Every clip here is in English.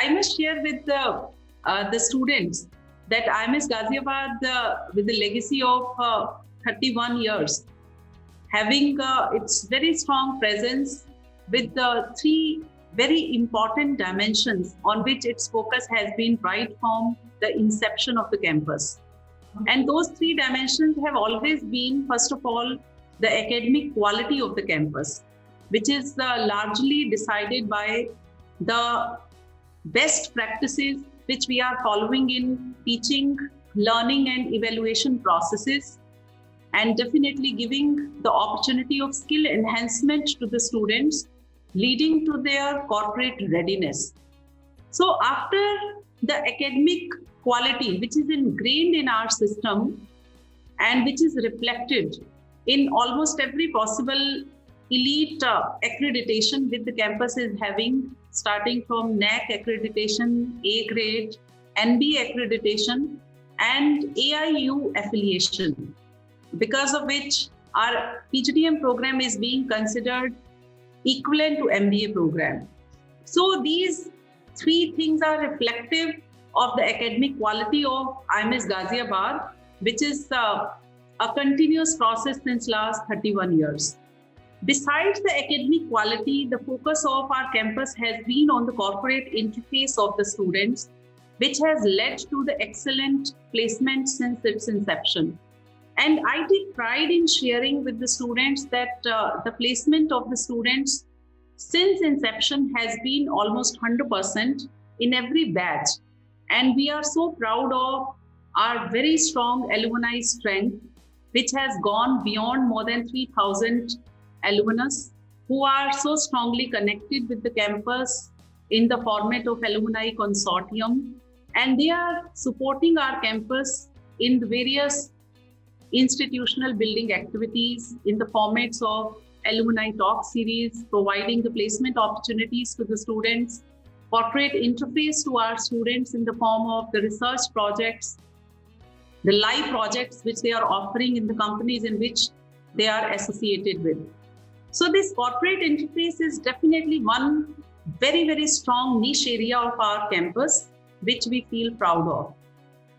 I must share with the students that IMS Ghaziabad, with the legacy of 31 years, having its very strong presence with the three very important dimensions on which its focus has been right from the inception of the campus. And those three dimensions have always been, first of all, the academic quality of the campus, which is largely decided by the best practices which we are following in teaching, learning, and evaluation processes, and definitely giving the opportunity of skill enhancement to the students, leading to their corporate readiness. So after the academic quality, which is ingrained in our system and which is reflected in almost every possible elite accreditation with the campus is having, starting from NAC accreditation, A grade, NB accreditation, and AIU affiliation, because of which our PGDM program is being considered equivalent to MBA program. So these three things are reflective of the academic quality of IMS Ghaziabad, which is a continuous process since last 31 years. Besides the academic quality, the focus of our campus has been on the corporate interface of the students, which has led to the excellent placement since its inception. And I take pride in sharing with the students that the placement of the students since inception has been almost 100% in every batch. And we are so proud of our very strong alumni strength, which has gone beyond more than 3,000 alumnus who are so strongly connected with the campus in the format of alumni consortium. And they are supporting our campus in the various institutional building activities in the formats of alumni talk series, providing the placement opportunities to the students, corporate interface to our students in the form of the research projects, the live projects which they are offering in the companies in which they are associated with. So this corporate interface is definitely one very, very strong niche area of our campus, which we feel proud of.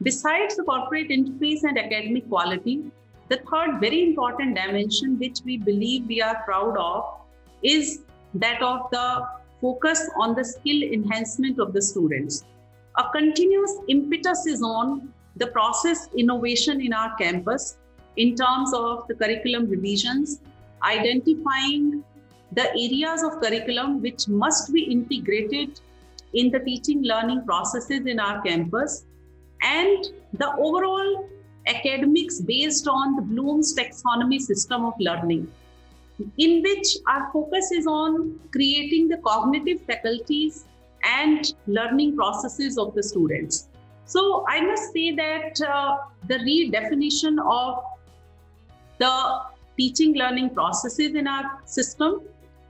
Besides the corporate interface and academic quality, the third very important dimension which we believe we are proud of is that of the focus on the skill enhancement of the students. A continuous impetus is on the process innovation in our campus in terms of the curriculum revisions, identifying the areas of curriculum which must be integrated in the teaching learning processes in our campus, and the overall academics based on the Bloom's taxonomy system of learning, in which our focus is on creating the cognitive faculties and learning processes of the students. So I must say that the redefinition of the teaching learning processes in our system,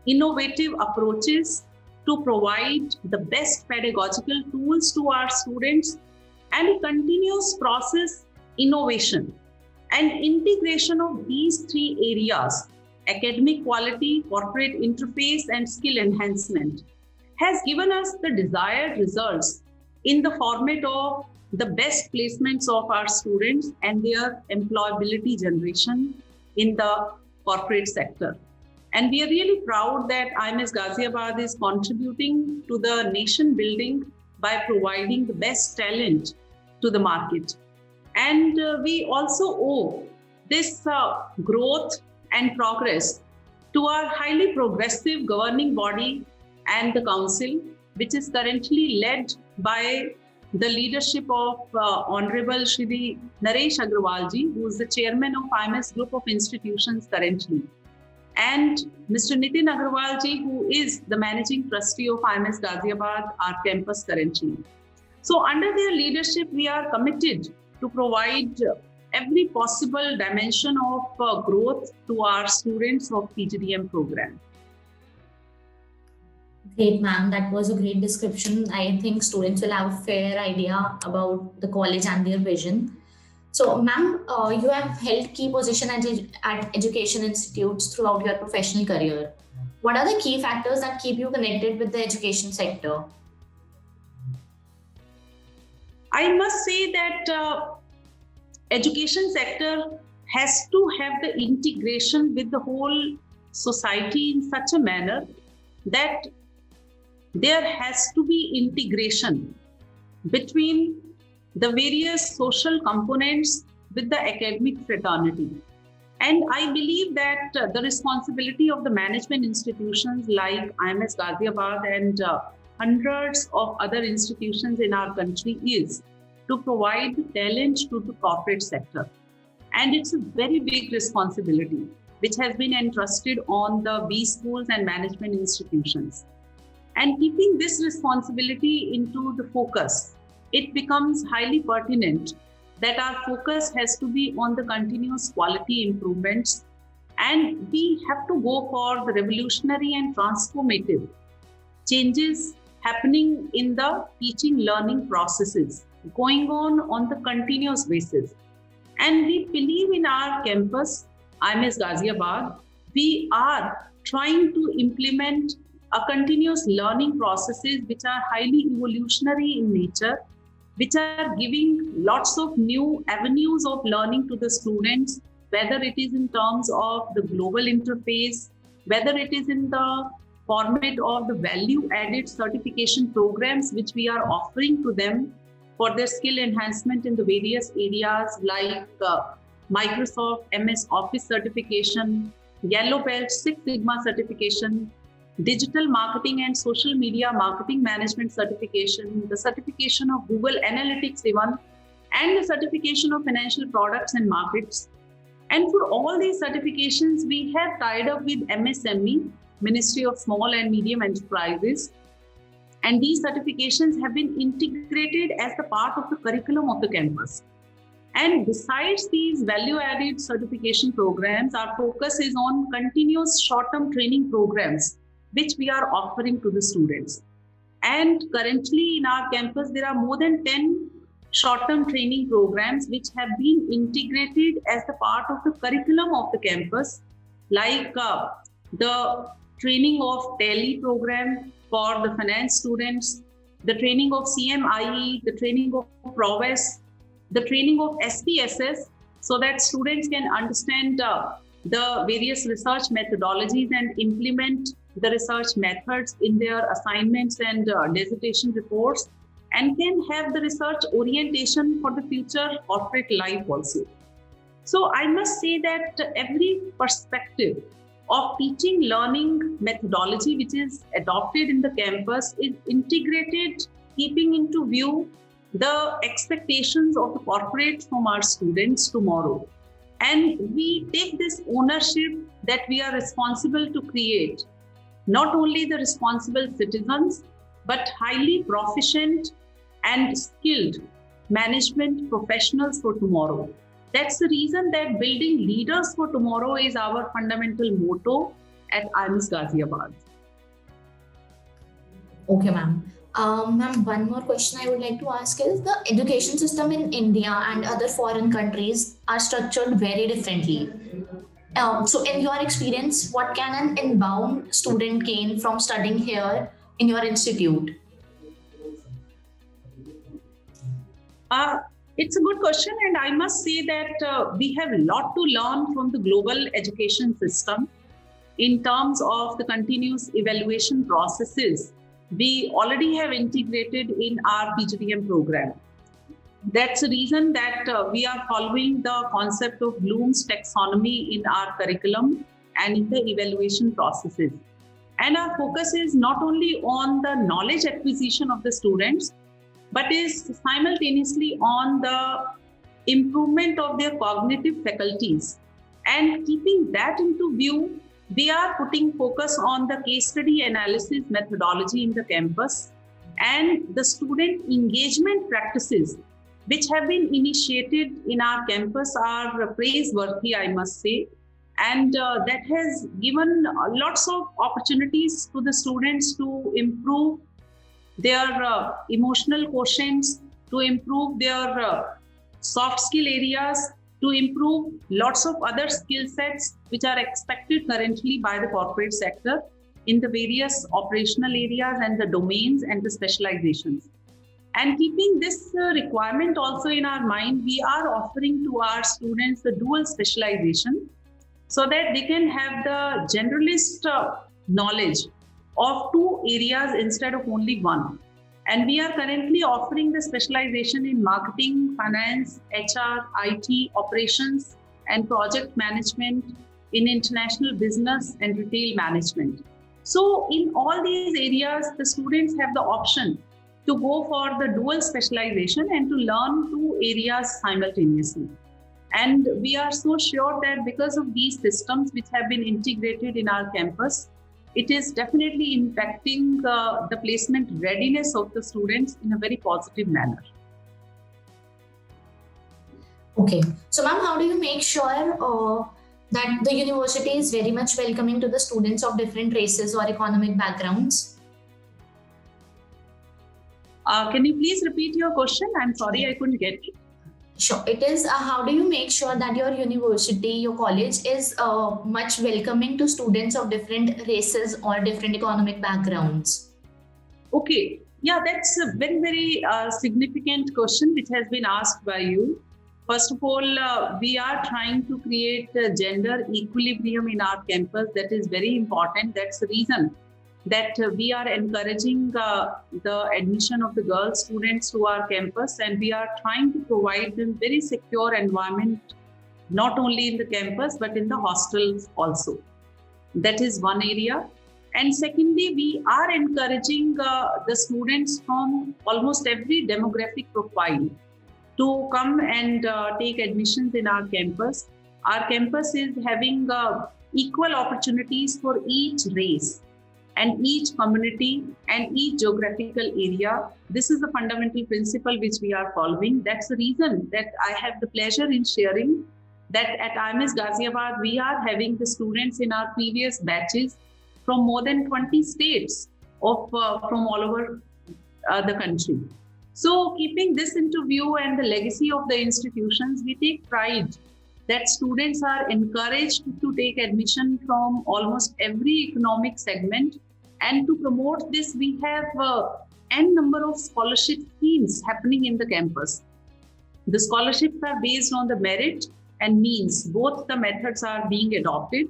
innovative approaches to provide the best pedagogical tools to our students, and a continuous process innovation and integration of these three areas, academic quality, corporate interface, and skill enhancement, has given us the desired results in the format of the best placements of our students and their employability generation in the corporate sector. And we are really proud that IMS Ghaziabad is contributing to the nation building by providing the best talent to the market. And we also owe this growth and progress to our highly progressive governing body and the council, which is currently led by the leadership of Honorable Shri Naresh Agrawalji, who is the chairman of IMS Group of Institutions currently, and Mr. Nitin Agrawalji, who is the managing trustee of IMS Ghaziabad, our campus currently. So under their leadership, we are committed to provide every possible dimension of growth to our students of PGDM program. Great, ma'am. That was a great description. I think students will have a fair idea about the college and their vision. So, ma'am, you have held key positions at education institutes throughout your professional career. What are the key factors that keep you connected with the education sector? I must say that education sector has to have the integration with the whole society in such a manner that there has to be integration between the various social components with the academic fraternity. And I believe that the responsibility of the management institutions like IMS Ghaziabad and hundreds of other institutions in our country is to provide the talent to the corporate sector. And it's a very big responsibility which has been entrusted on the B schools and management institutions. And keeping this responsibility into the focus, it becomes highly pertinent that our focus has to be on the continuous quality improvements, and we have to go for the revolutionary and transformative changes happening in the teaching learning processes going on the continuous basis. And we believe in our campus, IMS Ghaziabad, we are trying to implement a continuous learning processes which are highly evolutionary in nature, which are giving lots of new avenues of learning to the students, whether it is in terms of the global interface, whether it is in the format of the value-added certification programs which we are offering to them for their skill enhancement in the various areas like Microsoft MS Office certification, Yellow Belt Six Sigma certification, Digital Marketing and Social Media Marketing Management certification, the certification of Google Analytics even, and the certification of Financial Products and Markets. And for all these certifications, we have tied up with MSME, Ministry of Small and Medium Enterprises. And these certifications have been integrated as the part of the curriculum of the campus. And besides these value-added certification programs, our focus is on continuous short-term training programs which we are offering to the students. And currently in our campus, there are more than 10 short-term training programs which have been integrated as the part of the curriculum of the campus, like the training of Tally program for the finance students, the training of CMIE, the training of Prowess, the training of SPSS, so that students can understand the various research methodologies and implement the research methods in their assignments and dissertation reports, and can have the research orientation for the future corporate life also. So I must say that every perspective of teaching learning methodology which is adopted in the campus is integrated, keeping into view the expectations of the corporate from our students tomorrow. And we take this ownership that we are responsible to create not only the responsible citizens, but highly proficient and skilled management professionals for tomorrow. That's the reason that building leaders for tomorrow is our fundamental motto at IMS Ghaziabad. Okay, ma'am. Ma'am, one more question I would like to ask is the education system in India and other foreign countries are structured very differently. So in your experience, what can an inbound student gain from studying here in your institute? It's a good question, and I must say that we have a lot to learn from the global education system in terms of the continuous evaluation processes we already have integrated in our PGDM program. That's the reason that we are following the concept of Bloom's taxonomy in our curriculum and in the evaluation processes. And our focus is not only on the knowledge acquisition of the students, but is simultaneously on the improvement of their cognitive faculties. And keeping that into view, we are putting focus on the case study analysis methodology in the campus and the student engagement practices which have been initiated in our campus are praiseworthy, I must say. And that has given lots of opportunities to the students to improve their emotional quotients, to improve their soft skill areas, to improve lots of other skill sets which are expected currently by the corporate sector in the various operational areas and the domains and the specializations. And keeping this requirement also in our mind, we are offering to our students the dual specialization so that they can have the generalist knowledge of two areas instead of only one. And we are currently offering the specialization in marketing, finance, HR, IT, operations, and project management, in international business and retail management. So in all these areas, the students have the option to go for the dual specialization and to learn two areas simultaneously. And we are so sure that because of these systems which have been integrated in our campus, it is definitely impacting the placement readiness of the students in a very positive manner. Okay. So, ma'am, how do you make sure that the university is very much welcoming to the students of different races or economic backgrounds? Can you please repeat your question? I'm sorry, I couldn't get it. Sure. It is how do you make sure that your university, your college is much welcoming to students of different races or different economic backgrounds? Okay. Yeah, that's a very, very significant question which has been asked by you. First of all, we are trying to create a gender equilibrium in our campus. That is very important. That's the reason that we are encouraging the admission of the girl students to our campus, and we are trying to provide them very secure environment, not only in the campus, but in the hostels also. That is one area. And secondly, we are encouraging the students from almost every demographic profile to come and take admissions in our campus. Our campus is having equal opportunities for each race and each community and each geographical area. This is the fundamental principle which we are following. That's the reason that I have the pleasure in sharing that at IMS Ghaziabad, we are having the students in our previous batches from more than 20 states from all over the country. So keeping this into view and the legacy of the institutions, we take pride that students are encouraged to take admission from almost every economic segment. And to promote this, we have n number of scholarship schemes happening in the campus. The scholarships are based on the merit and means. Both the methods are being adopted,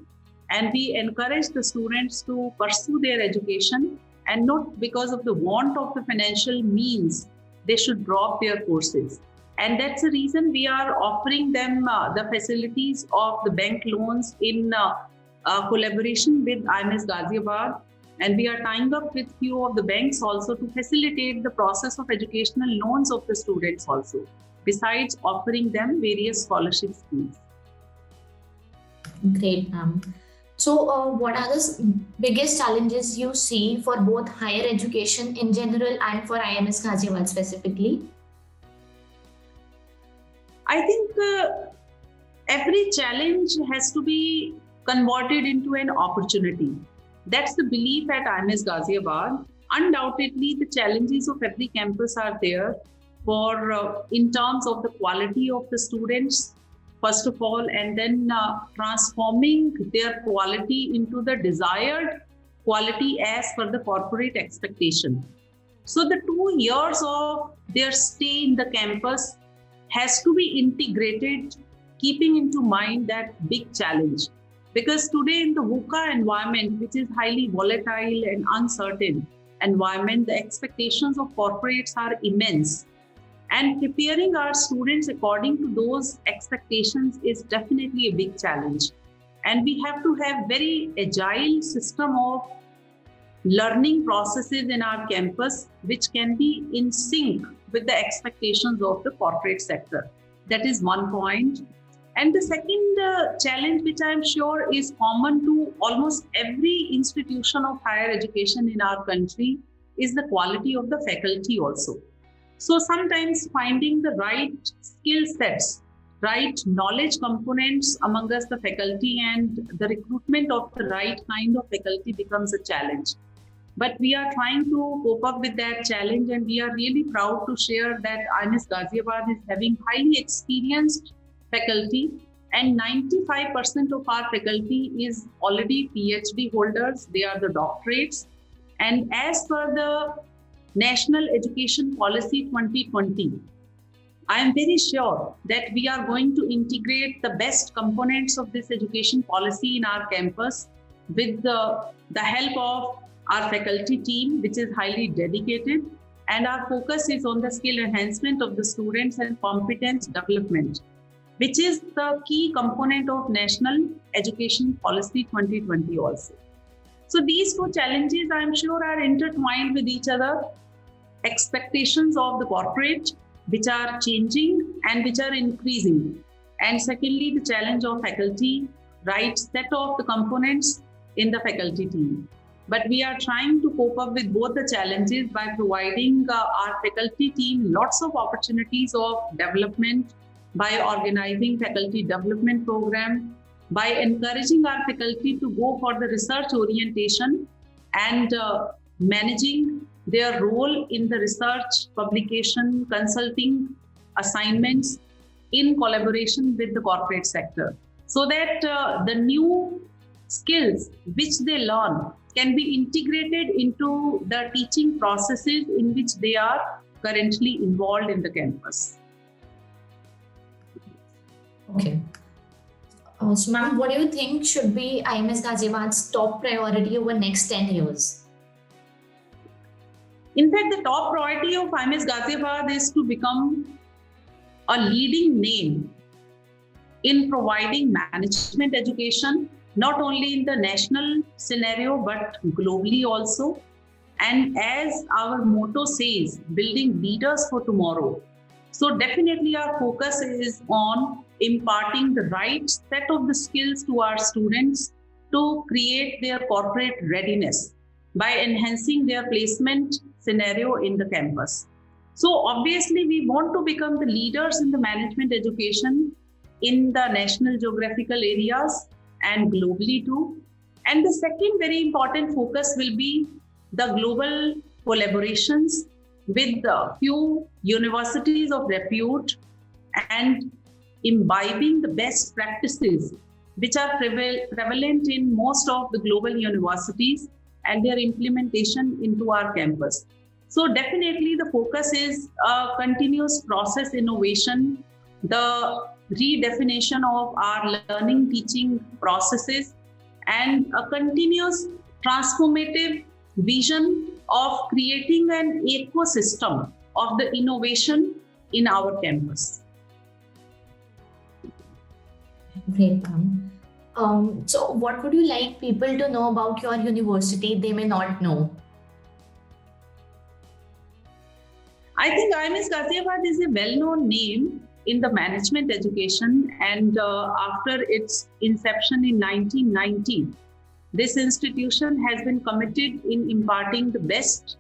and we encourage the students to pursue their education, and not because of the want of the financial means, they should drop their courses. And that's the reason we are offering them the facilities of the bank loans in collaboration with IMS Ghaziabad. And we are tying up with few of the banks also to facilitate the process of educational loans of the students also, besides offering them various scholarship schemes. Great, ma'am. So, what are the biggest challenges you see for both higher education in general and for IMS Ghaziabad specifically? I think every challenge has to be converted into an opportunity. That's the belief at IMS Ghaziabad. Undoubtedly, the challenges of every campus are there for in terms of the quality of the students, first of all, and then transforming their quality into the desired quality as per the corporate expectation. So the 2 years of their stay in the campus has to be integrated, keeping into mind that big challenge. Because today in the VUCA environment, which is highly volatile and uncertain environment, the expectations of corporates are immense. And preparing our students according to those expectations is definitely a big challenge. And we have to have very agile system of learning processes in our campus, which can be in sync with the expectations of the corporate sector. That is one point. And the second challenge, which I'm sure is common to almost every institution of higher education in our country, is the quality of the faculty also. So sometimes finding the right skill sets, right knowledge components among us, the faculty, and the recruitment of the right kind of faculty becomes a challenge. But we are trying to cope up with that challenge, and we are really proud to share that IMS Ghaziabad is having highly experienced faculty, and 95% of our faculty is already PhD holders. They are the doctorates. And as per the National Education Policy 2020, I am very sure that we are going to integrate the best components of this education policy in our campus with the help of our faculty team, which is highly dedicated. And our focus is on the skill enhancement of the students and competence development, which is the key component of National Education Policy 2020 also. So these two challenges, I'm sure, are intertwined with each other. Expectations of the corporate, which are changing and which are increasing. And secondly, the challenge of faculty, right set of the components in the faculty team. But we are trying to cope up with both the challenges by providing our faculty team lots of opportunities of development, by organizing faculty development program, by encouraging our faculty to go for the research orientation and managing their role in the research, publication, consulting assignments in collaboration with the corporate sector, so that the new skills which they learn can be integrated into the teaching processes in which they are currently involved in the campus. Okay. So, ma'am, what do you think should be IMS Ghaziabad's top priority over next 10 years? In fact, the top priority of IMS Ghaziabad is to become a leading name in providing management education, not only in the national scenario, but globally also. And as our motto says, building leaders for tomorrow. So definitely our focus is on imparting the right set of the skills to our students to create their corporate readiness by enhancing their placement scenario in the campus. So obviously we want to become the leaders in the management education in the national geographical areas and globally too. And the second very important focus will be the global collaborations with a few universities of repute and imbibing the best practices which are prevalent in most of the global universities and their implementation into our campus. So definitely the focus is a continuous process innovation, the redefinition of our learning teaching processes, and a continuous transformative vision of creating an ecosystem of the innovation in our campus. Great, ma'am. So what would you like people to know about your university they may not know? I think IMS Ghaziabad is a well-known name in the management education, and after its inception in 1990, this institution has been committed in imparting the best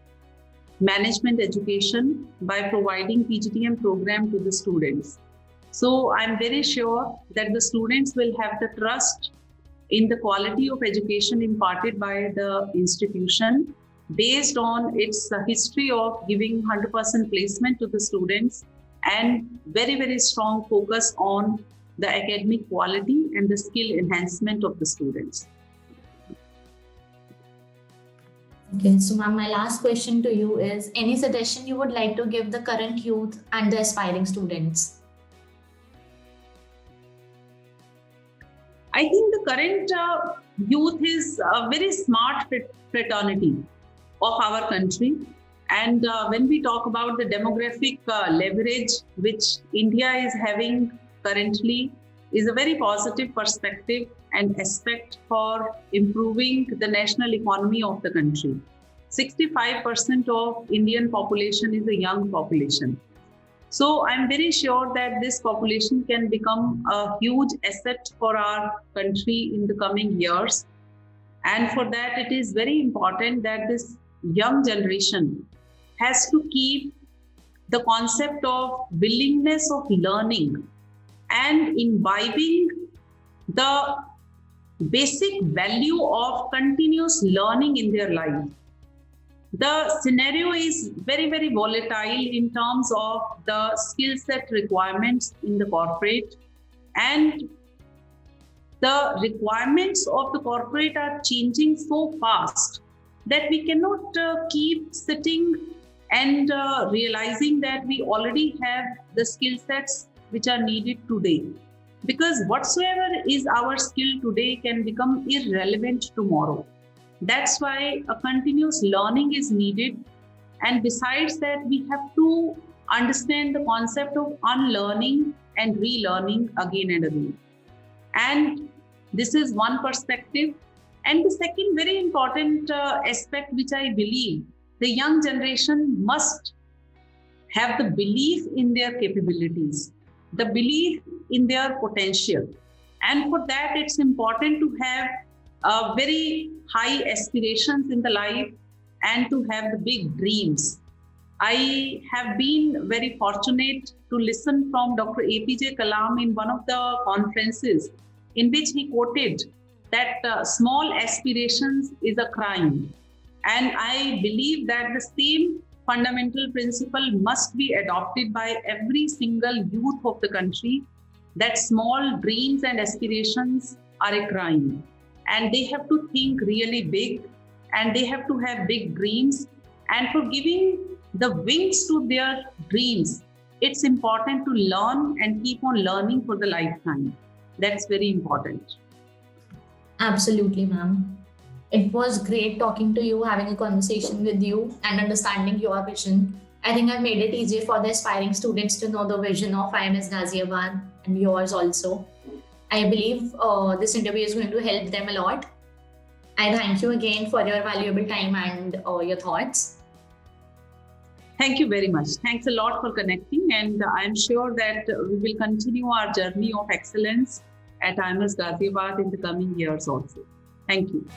management education by providing PGDM program to the students. So I'm very sure that the students will have the trust in the quality of education imparted by the institution based on its history of giving 100% placement to the students and very, very strong focus on the academic quality and the skill enhancement of the students. Okay, so ma'am, my last question to you is, any suggestion you would like to give the current youth and the aspiring students? I think the current youth is a very smart fraternity of our country. And when we talk about the demographic leverage which India is having currently, is a very positive perspective and aspect for improving the national economy of the country. 65% of Indian population is a young population. So I'm very sure that this population can become a huge asset for our country in the coming years. And for that, it is very important that this young generation has to keep the concept of willingness of learning and imbibing the basic value of continuous learning in their life. The scenario is very, very volatile in terms of the skill set requirements in the corporate, and the requirements of the corporate are changing so fast that we cannot keep sitting and realizing that we already have the skill sets which are needed today. Because whatsoever is our skill today can become irrelevant tomorrow. That's why a continuous learning is needed. And besides that, we have to understand the concept of unlearning and relearning again and again. And this is one perspective. And the second very important aspect, which I believe the young generation must have the belief in their capabilities, the belief in their potential. And for that, it's important to have very high aspirations in the life and to have the big dreams. I have been very fortunate to listen from Dr. APJ Kalam in one of the conferences in which he quoted that small aspirations is a crime. And I believe that the same fundamental principle must be adopted by every single youth of the country, that small dreams and aspirations are a crime. And they have to think really big, and they have to have big dreams. And for giving the wings to their dreams, it's important to learn and keep on learning for the lifetime. That's very important. Absolutely, ma'am. It was great talking to you, having a conversation with you, and understanding your vision. I think I've made it easier for the aspiring students to know the vision of IMS Ghaziabad and yours also. I believe this interview is going to help them a lot. I thank you again for your valuable time and your thoughts. Thank you very much. Thanks a lot for connecting. And I'm sure that we will continue our journey of excellence at IMS Ghaziabad in the coming years also. Thank you.